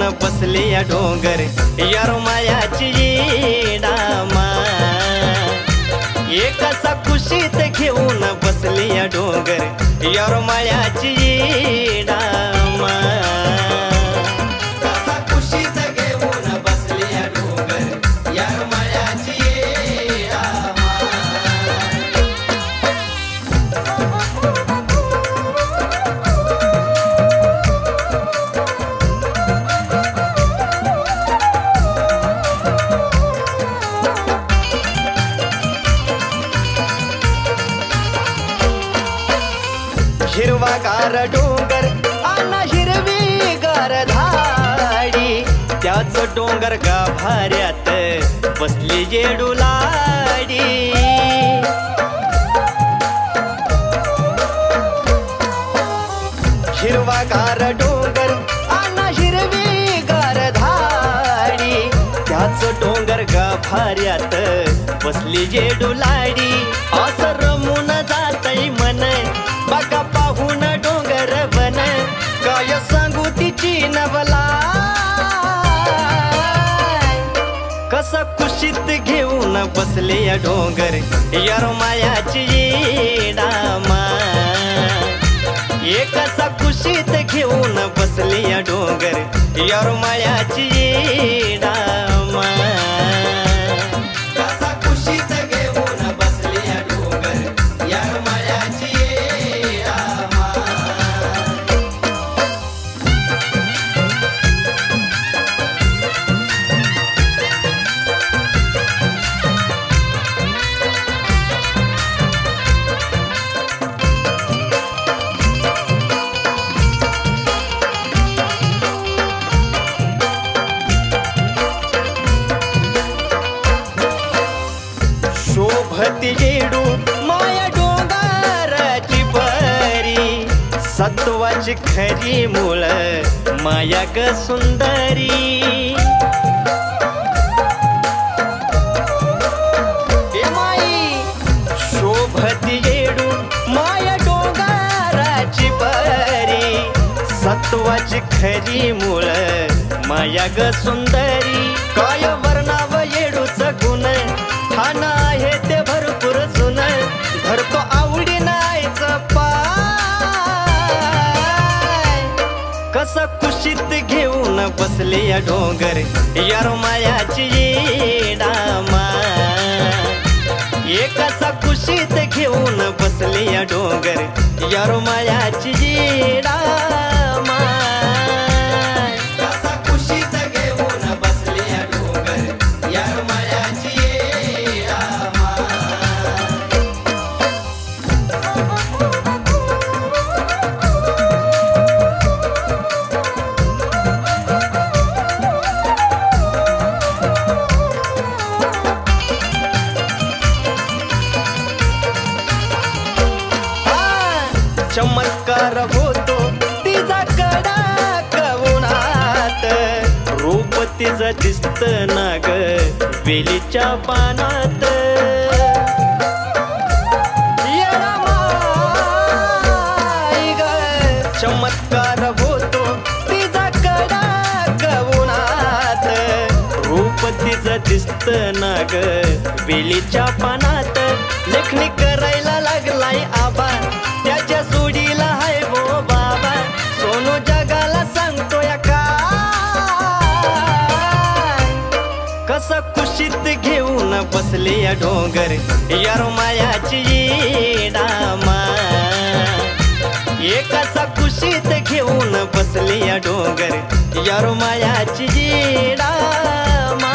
घेऊन बसले या डोंगर यार मायाची येडामा एक असा कुशीत घेऊन बसले या डोंगर यार मायाची येडामा कसा कुशीत घेऊन बसले या डोंगर यार मायाची येडामा हिरवागार डोंगर आना हिरवी गार झाडी त्याच डोंगर गाभाऱ्यात बसली जेडुलाडी हिरवागार डोंगर आना हिरवी गार झाडी त्याच डोंगर गाभाऱ्यात बसली जेडुलाडी असं रमून जातय मन बघा पाहून डोंगर बन काय सांगू तिची नवला कसा कुशीत घेऊन बसले या डोंगर यार मायाची येडामा एक असा कुशीत घेऊन बसले या डोंगर यार मायाची येडामा कसा कुशीत घेऊन बसले या डोंगर यार मायाची शोभती येडू माया डोंगराची परी सत्वाची खरी मूळ माया ग सुंदरी ए माई शोभती येडू माया डोंगराची परी सत्वाची खरी मूळ माया ग सुंदरी काय वर्णाव येडूच गुण ठाण आहे ते भरपूर जुन धरतो आवडी नाहीच पाय कसा कुशीत घेऊन बसले या डोंगर यार मायाची येडामा एक असा कुशीत घेऊन बसले या डोंगर यार मायाची येडामा कसा कुशीत घेऊन बसले या डोंगर यार मायाची चमत्कार होतो तिचा कडक उन्हात रूप तिचं दिसत ना ग वेलीच्या पानात येडा माई ग चमत्कार होतो तिचा कडक उन्हात रूप तिचं दिसत ना ग वेलीच्या पानात लेखणी करायला लागलाय आबा त्याच्या सोडीला हाय गो बाबा सोनू जगाला सांगतो या कसा कुशीत घेऊन बसले या डोंगर यार मायाची येडामा एक असा कुशीत घेऊन बसले या डोंगर यार मायाची येडामा